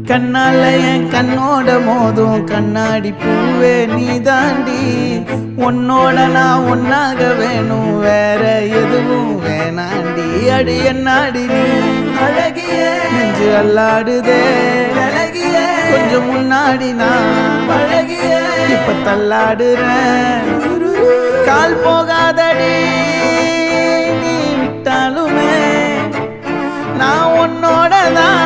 கண்ணால என் கண்ணோட மோதும் கண்ணாடி பூவே நீ தாண்டி உன்னோட நான் ஒன்னாக வேணும் வேற எதுவும் வேணாண்டி அடி என்னாடி நீ அழகிய நெஞ்சு அல்லாடுதே அழகிய கொஞ்சம் முன்னாடி நான் அழகிய இப்ப தள்ளாடுறேன் கால் போகாதடி நீ விட்டாலுமே நான் உன்னோட தான்